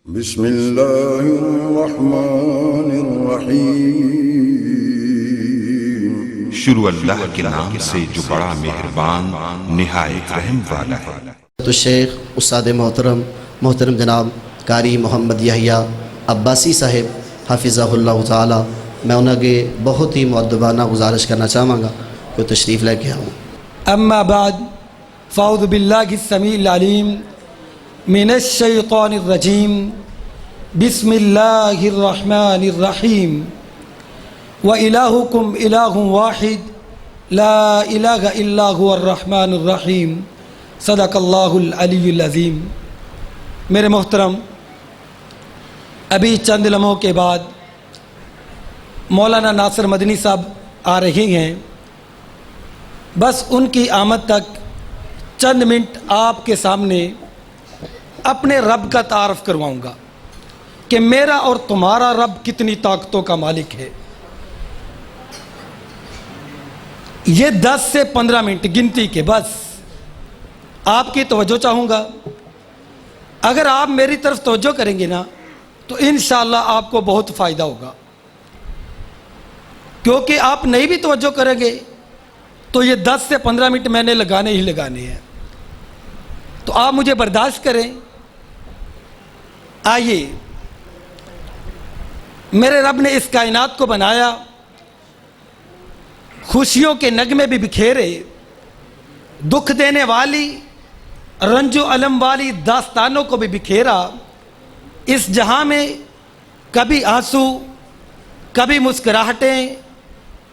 بسم اللہ الرحمن الرحیم۔ شروع اللہ کے نام سے جو بڑا مہربان نہایت رحم والا ہے۔ تو شیخ استاد محترم جناب قاری محمد یحییٰ عباسی صاحب حافظہ اللہ تعالی، میں انہوں کے بہت ہی مؤدبانہ گزارش کرنا چاہوں گا کہ تشریف لے کے آؤں۔ اما بعد فاعوذ باللہ السمیع العلیم من الشیطان الرجیم، بسم اللہ الرحمن الرحیم، وَإِلَٰهُكُمْ إِلَٰهٌ وَاحِدٌ لَا إِلَٰهَ إِلَّا هُوَ الرحمن الرحیم، صدق اللہ العلی العظیم۔ میرے محترم، ابھی چند لمحوں کے بعد مولانا ناصر مدنی صاحب آ رہے ہیں، بس ان کی آمد تک چند منٹ آپ کے سامنے اپنے رب کا تعارف کرواؤں گا کہ میرا اور تمہارا رب کتنی طاقتوں کا مالک ہے۔ یہ 10 سے 15 منٹ گنتی کے، بس آپ کی توجہ چاہوں گا۔ اگر آپ میری طرف توجہ کریں گے نا تو انشاءاللہ آپ کو بہت فائدہ ہوگا، کیونکہ آپ نہیں بھی توجہ کریں گے تو یہ 10 سے 15 منٹ میں نے لگانے ہی لگانے ہیں، تو آپ مجھے برداشت کریں۔ آئیے، میرے رب نے اس کائنات کو بنایا، خوشیوں کے نغمے بھی بکھیرے، دکھ دینے والی رنج و الم والی داستانوں کو بھی بکھیرا۔ اس جہاں میں کبھی آنسو، کبھی مسکراہٹیں،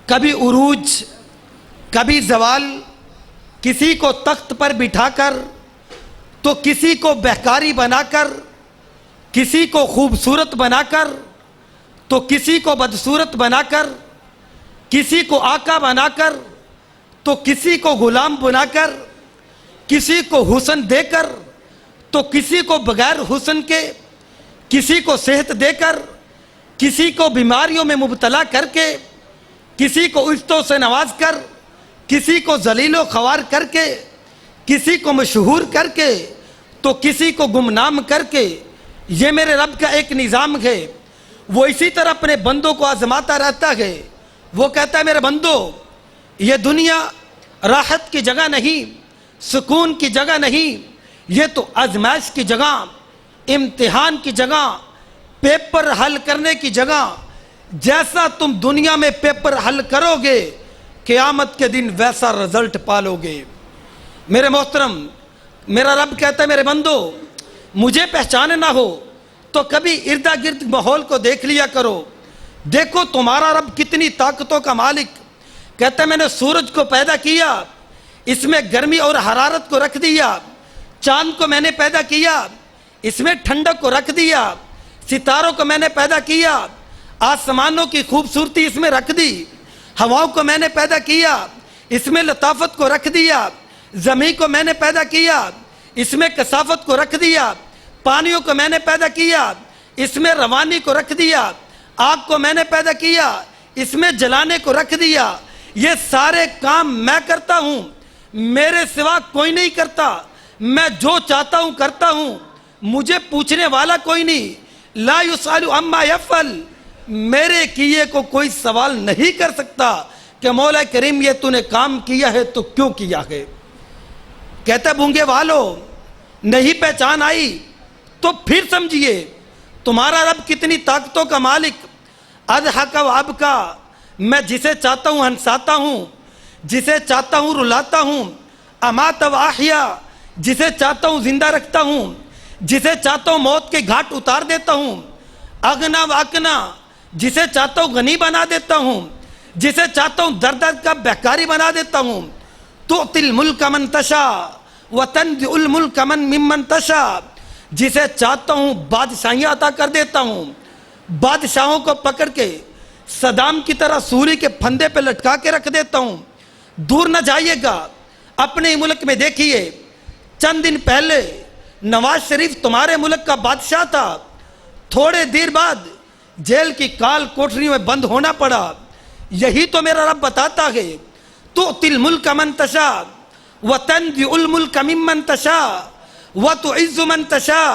کبھی عروج، کبھی زوال، کسی کو تخت پر بٹھا کر تو کسی کو بہکاری بنا کر، کسی کو خوبصورت بنا کر تو کسی کو بدصورت بنا کر، کسی کو آقا بنا کر تو کسی کو غلام بنا کر، کسی کو حسن دے کر تو کسی کو بغیر حسن کے، کسی کو صحت دے کر، کسی کو بیماریوں میں مبتلا کر کے، کسی کو عزتوں سے نواز کر، کسی کو ذلیل و خوار کر کے، کسی کو مشہور کر کے تو کسی کو گمنام کر کے، یہ میرے رب کا ایک نظام ہے۔ وہ اسی طرح اپنے بندوں کو آزماتا رہتا ہے۔ وہ کہتا ہے میرے بندو، یہ دنیا راحت کی جگہ نہیں، سکون کی جگہ نہیں، یہ تو آزمائش کی جگہ، امتحان کی جگہ، پیپر حل کرنے کی جگہ۔ جیسا تم دنیا میں پیپر حل کرو گے، قیامت کے دن ویسا رزلٹ پالو گے۔ میرے محترم، میرا رب کہتا ہے میرے بندو، مجھے پہچاننا ہو تو کبھی اردا گرد ماحول کو دیکھ لیا کرو، دیکھو تمہارا رب کتنی طاقتوں کا مالک۔ کہتا ہے میں نے سورج کو پیدا کیا، اس میں گرمی اور حرارت کو رکھ دیا، چاند کو میں نے پیدا کیا، اس میں ٹھنڈک کو رکھ دیا، ستاروں کو میں نے پیدا کیا، آسمانوں کی خوبصورتی اس میں رکھ دی، ہواؤں کو میں نے پیدا کیا، اس میں لطافت کو رکھ دیا، زمین کو میں نے پیدا کیا، اس میں کثافت کو رکھ دیا، پانیوں کو میں نے پیدا کیا، اس میں روانی کو رکھ دیا، آگ کو میں نے پیدا کیا، اس میں جلانے کو رکھ دیا۔ یہ سارے کام میں کرتا ہوں، میرے سوا کوئی نہیں کرتا، میں جو چاہتا ہوں کرتا ہوں، مجھے پوچھنے والا کوئی نہیں۔ لا یسأل عما یفعل، میرے کیے کو کوئی سوال نہیں کر سکتا کہ مولا کریم یہ تو نے کام کیا ہے تو کیوں کیا ہے۔ کہتا بونگے والو، نہیں پہچان آئی تو پھر سمجھیے تمہارا رب کتنی طاقتوں کا مالک۔ اضحک و ابکا، میں جسے چاہتا ہوں ہنساتا ہوں، جسے چاہتا ہوں رلاتا ہوں۔ امات و احیا، جسے چاہتا ہوں زندہ رکھتا ہوں، جسے چاہتا ہوں موت کے گھاٹ اتار دیتا ہوں۔ اغنا و اکنا، جسے چاہتا ہوں غنی بنا دیتا ہوں، جسے چاہتا ہوں در در کا بہکاری بنا دیتا ہوں۔ تؤتی الملک من تشاء وتنزع الملک ممن تشاء، جسے چاہتا ہوں بادشاہیاں عطا کر دیتا ہوں۔ بادشاہوں کو پکڑ کے صدام کی طرح سوری کے پھندے پہ لٹکا کے رکھ دیتا ہوں۔ دور نہ جائیے گا، اپنے ملک میں دیکھیے، چند دن پہلے نواز شریف تمہارے ملک کا بادشاہ تھا، تھوڑے دیر بعد جیل کی کال کوٹریوں میں بند ہونا پڑا۔ یہی تو میرا رب بتاتا ہے، تؤتی الملک من تشاء وتنزع الملک ممن تشاء وتعز من تشاء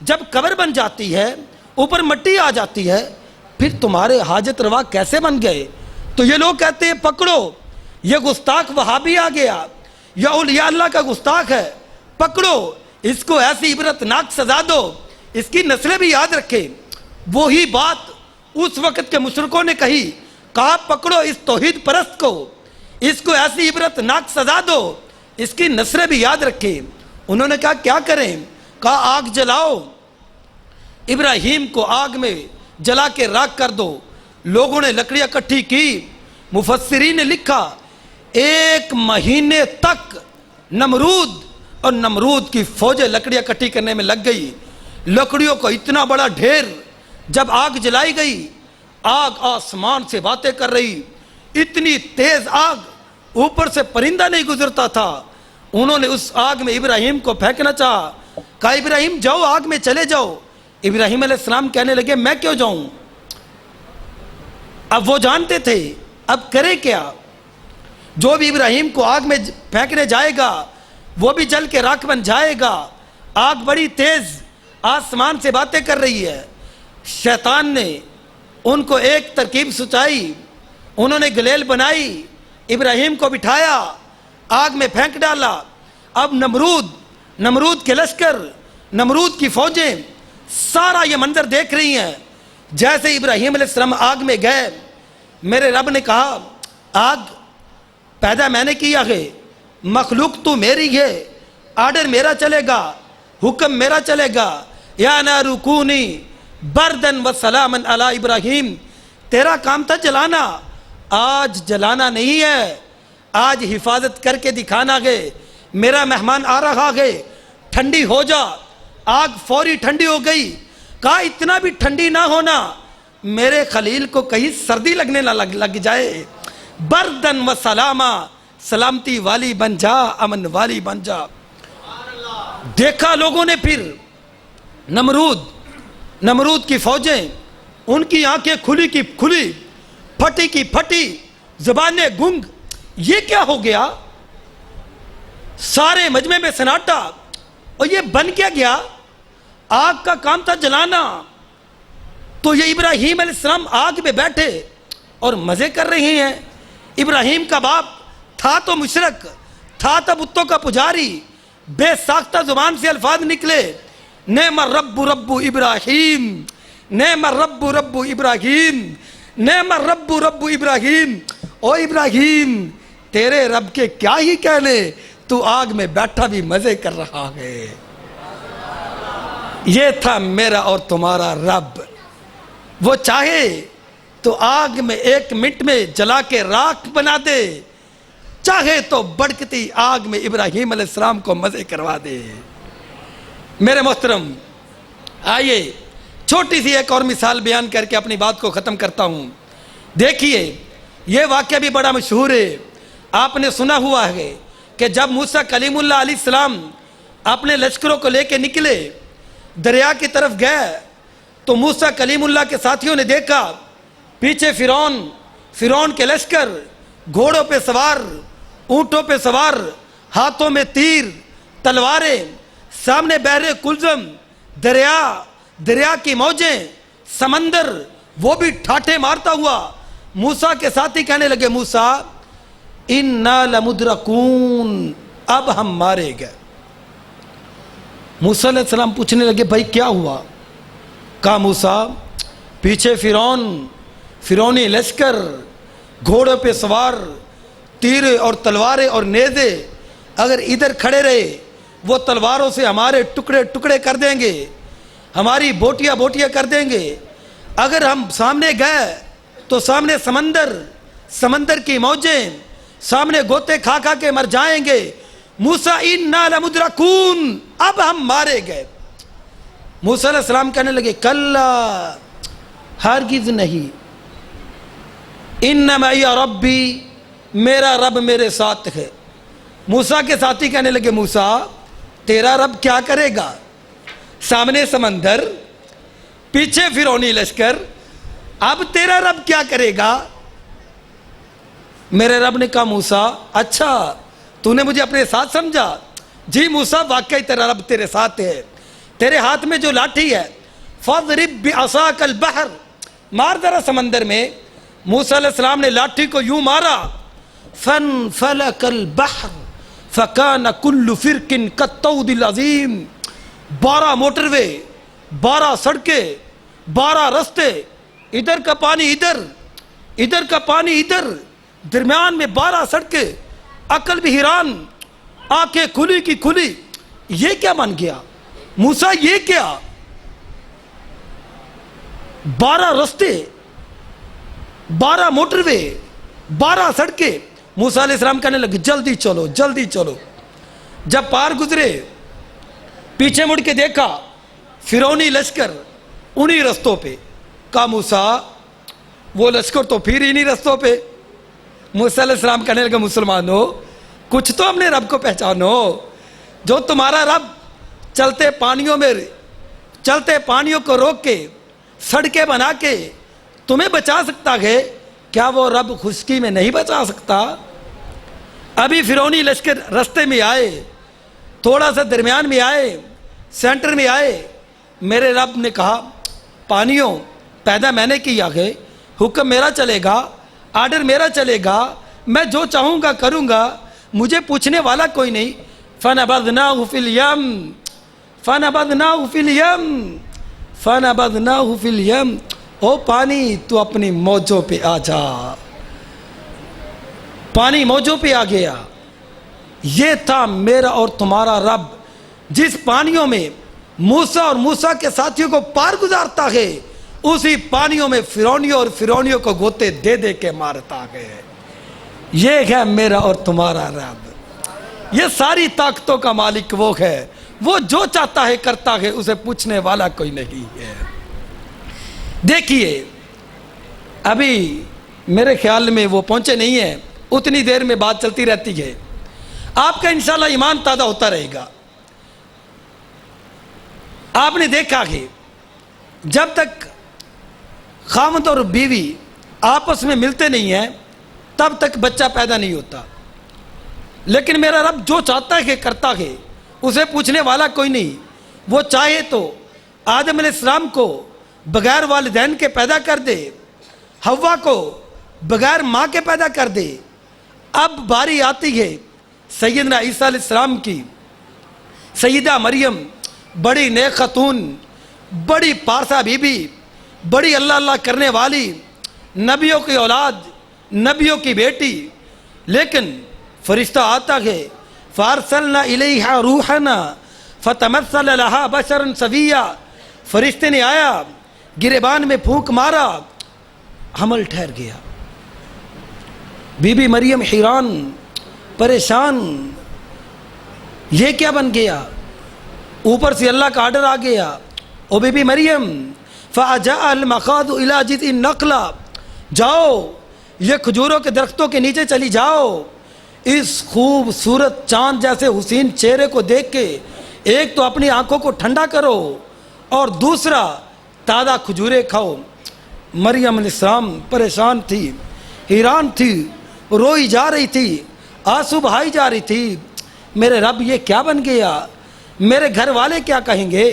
جب قبر بن جاتی ہے اوپر مٹی آ جاتی ہے پھر تمہارے حاجت روا کیسے بن گئے؟ تو یہ لوگ کہتے ہیں پکڑو یہ گستاخ وہابی آ گیا، یا اولیاء اللہ کا گستاخ ہے، پکڑو اس کو ایسی عبرتناک سزا دو، اس کی نسلیں بھی یاد رکھے۔ وہی بات اس وقت کے مشرکوں نے کہی، کہا پکڑو اس توحید پرست کو، اس کو ایسی عبرتناک سزا دو، اس کی نسلیں بھی یاد رکھے۔ انہوں نے کہا کیا کریں؟ کہا آگ جلاؤ، ابراہیم کو آگ میں جلا کے راکھ کر دو۔ لوگوں نے لکڑیاں اکٹھی کی، مفسرین نے لکھا 1 مہینے تک نمرود اور نمرود کی فوجیں لکڑیاں اکٹھی کرنے میں لگ گئی۔ لکڑیوں کو اتنا بڑا ڈھیر، جب آگ جلائی گئی آگ آسمان سے باتیں کر رہی، اتنی تیز آگ اوپر سے پرندہ نہیں گزرتا تھا۔ انہوں نے اس آگ میں ابراہیم کو پھینکنا چاہا، کہا ابراہیم جاؤ آگ میں چلے جاؤ۔ ابراہیم علیہ السلام کہنے لگے میں کیوں جاؤں؟ اب وہ جانتے تھے اب کرے کیا؟ جو بھی ابراہیم کو آگ میں پھینکنے جائے گا وہ بھی جل کے راکھ بن جائے گا۔ آگ بڑی تیز آسمان سے باتیں کر رہی ہے۔ شیطان نے ان کو ایک ترکیب سچائی، انہوں نے گلیل بنائی، ابراہیم کو بٹھایا، آگ میں پھینک ڈالا۔ اب نمرود کے لشکر، نمرود کی فوجیں سارا یہ منظر دیکھ رہی ہیں۔ جیسے ابراہیم علیہ السلام آگ میں گئے، میرے رب نے کہا آگ پیدا میں نے کیا ہے، مخلوق تو میری ہے، آرڈر میرا چلے گا، حکم میرا چلے گا۔ یا نار کونی بردن و سلامن علی ابراہیم، تیرا کام تھا جلانا، آج جلانا نہیں ہے، آج حفاظت کر کے دکھانا ہے۔ میرا مہمان آ رہا ہے، ٹھنڈی ہو جا۔ آگ فوری ٹھنڈی ہو گئی۔ کہا اتنا بھی ٹھنڈی نہ ہونا، میرے خلیل کو کہیں سردی لگنے نہ لگ جائے۔ بردن و سلامہ، سلامتی والی بن جا، امن والی بن جا۔ دیکھا لوگوں نے پھر نمرود کی فوجیں، ان کی آنکھیں کھلی کی کھلی، پھٹی کی پھٹی، زبانیں گنگ۔ یہ کیا ہو گیا؟ سارے مجمع میں سناٹا، اور یہ بن کیا گیا؟ آگ کا کام تھا جلانا، تو یہ ابراہیم علیہ السلام آگ میں بیٹھے اور مزے کر رہے ہیں۔ ابراہیم کا باپ تھا تو مشرک، تھا تو بتوں کا پجاری، بے ساختہ زبان سے الفاظ نکلے، نعم الرب رب ابراہیم، نعم الرب رب ابراہیم، نعم الرب رب ابراہیم۔ او ابراہیم تیرے رب کے کیا ہی کہنے، تو آگ میں بیٹھا بھی مزے کر رہا ہے۔ یہ تھا میرا اور تمہارا رب، وہ چاہے تو آگ میں 1 منٹ میں جلا کے راکھ بنا دے، چاہے تو بڑکتی آگ میں ابراہیم علیہ السلام کو مزے کروا دے۔ میرے محترم، آئیے چھوٹی سی ایک اور مثال بیان کر کے اپنی بات کو ختم کرتا ہوں۔ دیکھیے یہ واقعہ بھی بڑا مشہور ہے، آپ نے سنا ہوا ہے کہ جب موسیٰ کلیم اللہ علیہ السلام اپنے لشکروں کو لے کے نکلے، دریا کی طرف گئے، تو موسیٰ کلیم اللہ کے ساتھیوں نے دیکھا پیچھے فرعون کے لشکر، گھوڑوں پہ سوار، اونٹوں پہ سوار، ہاتھوں میں تیر تلواریں، سامنے بحر کلزم، دریا کی موجیں، سمندر، وہ بھی ٹھاٹھے مارتا ہوا۔ موسیٰ کے ساتھی کہنے لگے موسیٰ اِنَّا لَمُدْرَكُونَ، اب ہم مارے گئے۔ موسیٰ علیہ السلام پوچھنے لگے بھائی کیا ہوا؟ کہا موسیٰ پیچھے فرعونی لشکر، گھوڑوں پہ سوار، تیر اور تلواریں اور نیزے، اگر ادھر کھڑے رہے وہ تلواروں سے ہمارے ٹکڑے ٹکڑے کر دیں گے، ہماری بوٹیاں بوٹیاں کر دیں گے۔ اگر ہم سامنے گئے تو سامنے سمندر کی موجیں، سامنے گوتے کھا کھا کے مر جائیں گے۔ موسیٰ اِنَّا لَمُدْرَكُونَ، اب ہم مارے گئے۔ موسیٰ علیہ السلام کہنے لگے کلا، ہرگز نہیں، اِنَّ مَعِیَ رَبِّی، میرا رب میرے ساتھ ہے۔ موسیٰ کے ساتھی کہنے لگے موسیٰ تیرا رب کیا کرے گا؟ سامنے سمندر، پیچھے فرعونی لشکر، اب تیرا رب کیا کرے گا؟ میرے رب نے کہا موسیٰ اچھا تو نے مجھے اپنے ساتھ سمجھا؟ جی موسیٰ واقعی تیرا رب تیرے ساتھ ہے، تیرے ہاتھ میں جو لاٹھی ہے فَاضْرِبْ بِعَصَاكَ الْبَحْرَ، مار ذرا سمندر میں. موسیٰ علیہ السلام نے لاٹھی کو یوں مارا، فَانْفَلَقَ الْبَحْرُ فَكَانَ كُلُّ فِرْقٍ كَالطَّوْدِ الْعَظِيمِ. 12 موٹر وے، 12 سڑکیں، 12 رستے، ادھر کا پانی ادھر، ادھر کا پانی ادھر، درمیان میں 12 سڑکیں. عقل بھی حیران، آنکھیں کھلی کی کھلی. یہ کیا بن گیا موسیٰ؟ یہ کیا؟ 12 رستے، 12 موٹر وے، 12 سڑکیں. موسیٰ علیہ السلام کہنے لگے جلدی چلو جلدی چلو. جب پار گزرے پیچھے مڑ کے دیکھا فرعونی لشکر انہی رستوں پہ. کہا موسیٰ وہ لشکر تو پھر انہی رستوں پہ. موسیٰ علیہ السلام کہنے لگے مسلمانوں کچھ تو اپنے رب کو پہچانو. جو تمہارا رب چلتے پانیوں کو روک کے سڑکیں بنا کے تمہیں بچا سکتا ہے، کیا وہ رب خشکی میں نہیں بچا سکتا؟ ابھی فرعونی لشکر رستے میں آئے، تھوڑا سا درمیان میں آئے، سینٹر میں آئے. میرے رب نے کہا پانیوں پیدا میں نے کیا ہے، حکم میرا چلے گا، آرڈر میرا چلے گا، میں جو چاہوں گا کروں گا، مجھے پوچھنے والا کوئی نہیں. فَنَبَذْنَاهُ فِي الْيَمِّ فَنَبَذْنَاهُ فِي الْيَمِّ فَنَبَذْنَاهُ فِي الْيَمِّ. او پانی تو اپنی موجوں پہ آ جا. پانی موجوں پہ آ گیا. یہ تھا میرا اور تمہارا رب جس پانیوں میں موسیٰ اور موسیٰ کے ساتھیوں کو پار گزارتا ہے، اسی پانیوں میں فرعونیوں اور فرعونیوں کو گوتے دے دے کے مارتا ہے. یہ ہے میرا اور تمہارا رب. یہ ساری طاقتوں کا مالک وہ ہے، وہ جو چاہتا ہے کرتا ہے، اسے پوچھنے والا کوئی نہیں ہے. دیکھیے ابھی میرے خیال میں وہ پہنچے نہیں ہیں، اتنی دیر میں بات چلتی رہتی ہے. آپ کا انشاءاللہ ایمان تازہ ہوتا رہے گا. آپ نے دیکھا کہ جب تک خاوند اور بیوی آپس میں ملتے نہیں ہیں تب تک بچہ پیدا نہیں ہوتا. لیکن میرا رب جو چاہتا ہے کہ کرتا ہے، اسے پوچھنے والا کوئی نہیں. وہ چاہے تو آدم علیہ السلام کو بغیر والدین کے پیدا کر دے، حوا کو بغیر ماں کے پیدا کر دے. اب باری آتی ہے سیدنا عیسیٰ علیہ السلام کی. سیدہ مریم بڑی نیک خاتون، بڑی پارسا بی بی، بڑی اللہ اللہ کرنے والی، نبیوں کی اولاد، نبیوں کی بیٹی. لیکن فرشتہ آتا ہے فارسلنا الیہا روحنا فتمثل لہا بشرا سویا. فرشتے نے آیا، گریبان میں پھونک مارا، حمل ٹھہر گیا. بی بی مریم حیران پریشان، یہ کیا بن گیا؟ اوپر سے اللہ کا آرڈر آ گیا، او بی بی مریم فَأَجَاءَ الْمَخَاضُ إِلَىٰ جِذْعِ النَّخْلَةِ، جاؤ یہ کھجوروں کے درختوں کے نیچے چلی جاؤ. اس خوبصورت چاند جیسے حسین چہرے کو دیکھ کے ایک تو اپنی آنکھوں کو ٹھنڈا کرو اور دوسرا تازہ کھجوریں کھاؤ. مریم علیہ السلام پریشان تھی، حیران تھی، روئی جا رہی تھی، آنسو بہائی جا رہی تھی. میرے رب یہ کیا بن گیا؟ میرے گھر والے کیا کہیں گے؟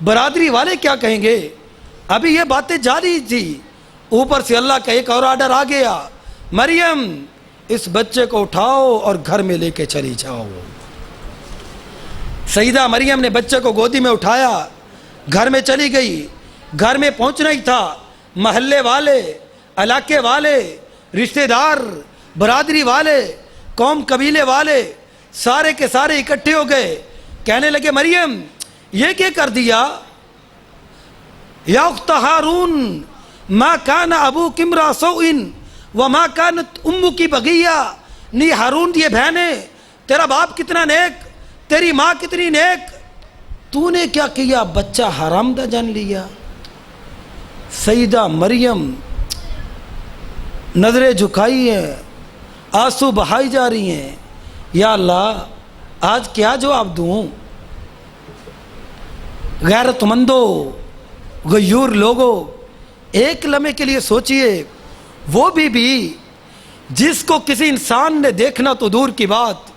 برادری والے کیا کہیں گے؟ ابھی یہ باتیں جاری تھی، اوپر سے اللہ کا ایک اور آرڈر آ گیا، مریم اس بچے کو اٹھاؤ اور گھر میں لے کے چلی جاؤ. سیدہ مریم نے بچے کو گودی میں اٹھایا، گھر میں چلی گئی. گھر میں پہنچنا ہی تھا، محلے والے، علاقے والے، رشتہ دار، برادری والے، قوم قبیلے والے سارے کے سارے اکٹھے ہو گئے. کہنے لگے مریم یہ کیا کر دیا؟ یا اخت ہارون ما کان ابوک امرا سوء وما کانت امک بغیہ. نی ہارون یہ بہنیں، تیرا باپ کتنا نیک، تیری ماں کتنی نیک، تو نے کیا کیا؟ بچہ حرام دا جان لیا. سیدہ مریم نظریں جھکائی ہیں، آنسو بہائی جا رہی ہیں. یا اللہ آج کیا جواب دوں؟ غیرت مندوں، غیور لوگوں، ایک لمحے کے لیے سوچئے، وہ بھی جس کو کسی انسان نے دیکھنا تو دور کی بات،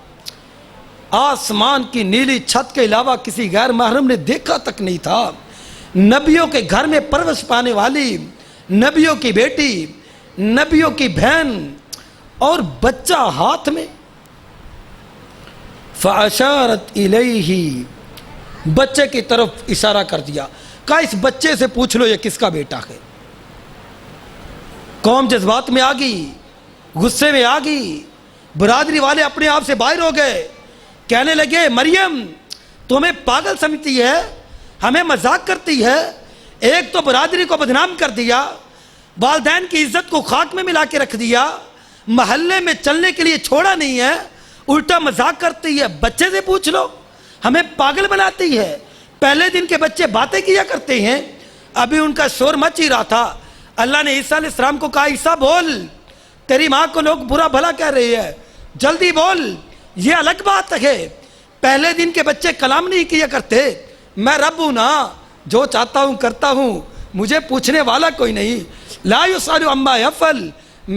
آسمان کی نیلی چھت کے علاوہ کسی غیر محرم نے دیکھا تک نہیں تھا. نبیوں کے گھر میں پرورش پانے والی، نبیوں کی بیٹی، نبیوں کی بہن، اور بچہ ہاتھ میں. فَأَشَارَتْ إِلَيْهِ، بچے کی طرف اشارہ کر دیا. کہا اس بچے سے پوچھ لو یہ کس کا بیٹا ہے. قوم جذبات میں آ گئی، غصے میں آ گئی. برادری والے اپنے آپ سے باہر ہو گئے. کہنے لگے مریم تمہیں پاگل سمجھتی ہے، ہمیں مذاق کرتی ہے. ایک تو برادری کو بدنام کر دیا، والدین کی عزت کو خاک میں ملا کے رکھ دیا، محلے میں چلنے کے لیے چھوڑا نہیں ہے، الٹا مذاق کرتی ہے. بچے سے پوچھ لو، ہمیں پاگل بناتی ہے. پہلے دن کے بچے باتیں کیا کرتے ہیں. ابھی ان کا شور مچ ہی رہا تھا. اللہ نے عیسیٰ علیہ السلام کو کہا عیسیٰ بول، تیری ماں کو لوگ برا بھلا کہہ رہی ہے، جلدی بول. یہ الگ بات ہے. پہلے دن کے بچے کلام نہیں کیا کرتے. میں رب ہوں نا، جو چاہتا ہوں کرتا ہوں، مجھے پوچھنے والا کوئی نہیں. لا یسأل عما یفعل،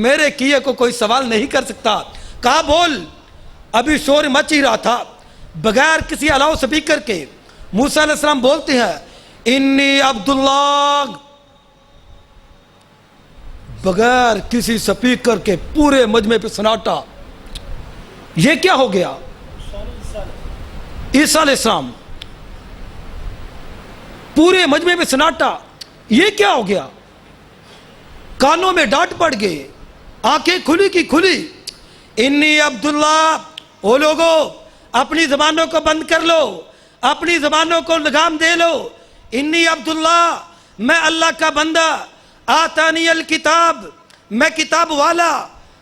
میرے کیے کو کوئی سوال نہیں کر سکتا. کہا بول. ابھی شور مچ ہی رہا تھا. بغیر کسی الاؤ سپیکر کے موسیٰ علیہ السلام بولتے ہیں انی عبداللہ. بغیر کسی سپیکر کے پورے مجمع پہ سناٹا. یہ کیا ہو گیا؟ عیسیٰ علیہ السلام، پورے مجمع پہ سناٹا. یہ کیا ہو گیا؟ کانوں میں ڈانٹ پڑ گئے، آنکھیں کھلی کی کھلی. انی عبداللہ. او لوگو اپنی زبانوں کو بند کر لو، اپنی زبانوں کو لگام دے لو. انی عبداللہ، میں اللہ کا بندہ. آتانی الکتاب، میں کتاب والا.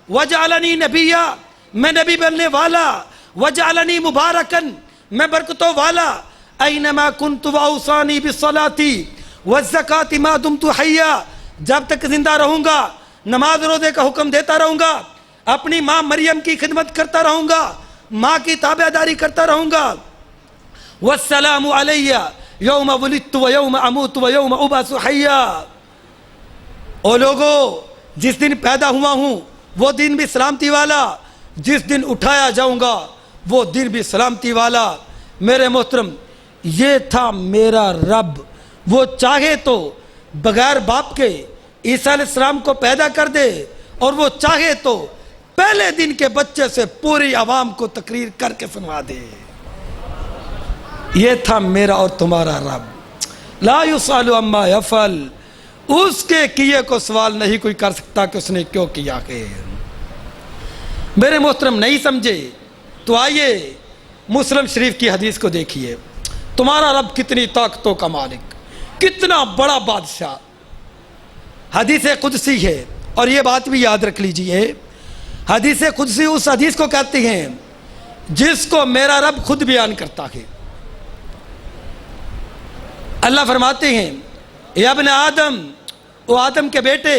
وجعلنی نبیہ، میں نبی بننے والا. وجعلنی مبارکن، میں برکتوں والا. اینما کنت واوصانی بالصلاۃ والزکاۃ ما دمت حیا، جب تک زندہ رہوں گا نماز روزے کا حکم دیتا رہوں گا، اپنی ماں مریم کی خدمت کرتا رہوں گا، ماں کی تابع داری کرتا رہوں گا. والسلام علی یوم ولدت و یوم اموت و یوم ابعث حیا. او لوگو جس دن پیدا ہوا ہوں وہ دن بھی سلامتی والا، جس دن اٹھایا جاؤں گا وہ دن بھی سلامتی والا. میرے محترم، یہ تھا میرا رب. وہ چاہے تو بغیر باپ کے عیسیٰ علیہ السلام کو پیدا کر دے، اور وہ چاہے تو پہلے دن کے بچے سے پوری عوام کو تقریر کر کے سنوا دے. یہ تھا میرا اور تمہارا رب. لا یسأل عما یفعل، اس کے کیے کو سوال نہیں کوئی کر سکتا کہ اس نے کیوں کیا ہے. میرے محترم نہیں سمجھے تو آئیے مسلم شریف کی حدیث کو دیکھیے. تمہارا رب کتنی طاقتوں کا مالک، کتنا بڑا بادشاہ. حدیث قدسی ہے، اور یہ بات بھی یاد رکھ لیجئے، حدیث قدسی اس حدیث کو کہتے ہیں جس کو میرا رب خود بیان کرتا ہے. اللہ فرماتے ہیں یا ابن آدم، او آدم کے بیٹے،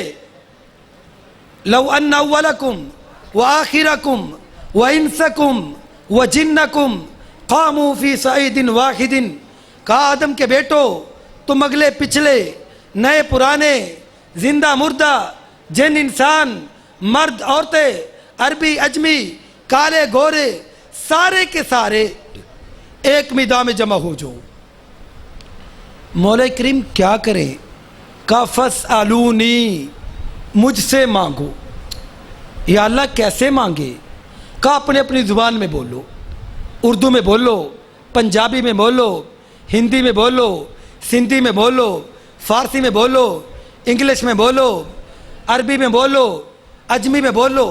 لو ان اولکم وآخرکم وانسکم وجنکم قاموا فی صعید واحد. کہا آدم کے بیٹو، تم اگلے پچھلے، نئے پرانے، زندہ مردہ، جن انسان، مرد عورتیں، عربی اجمی، کالے گورے، سارے کے سارے ایک میدان میں جمع ہو جاؤ. مولا کریم کیا کریں؟ کہا فاسألونی، مجھ سے مانگو. یا اللہ کیسے مانگے؟ کہا اپنے اپنی زبان میں بولو. اردو میں بولو، پنجابی میں بولو، ہندی میں بولو، سندھی میں بولو، فارسی میں بولو، انگلش میں بولو، عربی میں بولو، اجمی میں بولو.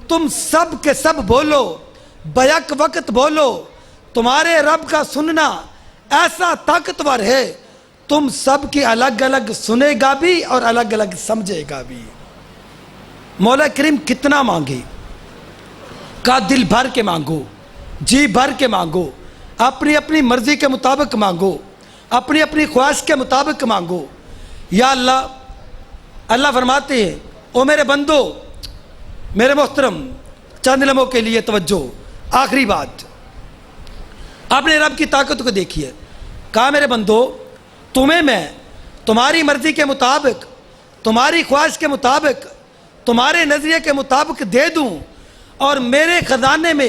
تم سب کے سب بولو، بیک وقت بولو. تمہارے رب کا سننا ایسا طاقتور ہے، تم سب کی الگ الگ سنے گا بھی اور الگ الگ سمجھے گا بھی. مولا کریم کتنا مانگے؟ کہا دل بھر کے مانگو، جی بھر کے مانگو، اپنی اپنی مرضی کے مطابق مانگو، اپنی اپنی خواہش کے مطابق مانگو. یا اللہ، اللہ فرماتے ہیں او میرے بندو، میرے محترم چند لمحوں کے لیے توجہ. آخری بات، اپنے رب کی طاقت کو دیکھیے. کہا میرے بندو، تمہیں میں تمہاری مرضی کے مطابق، تمہاری خواہش کے مطابق، تمہارے نظریے کے مطابق دے دوں، اور میرے خزانے میں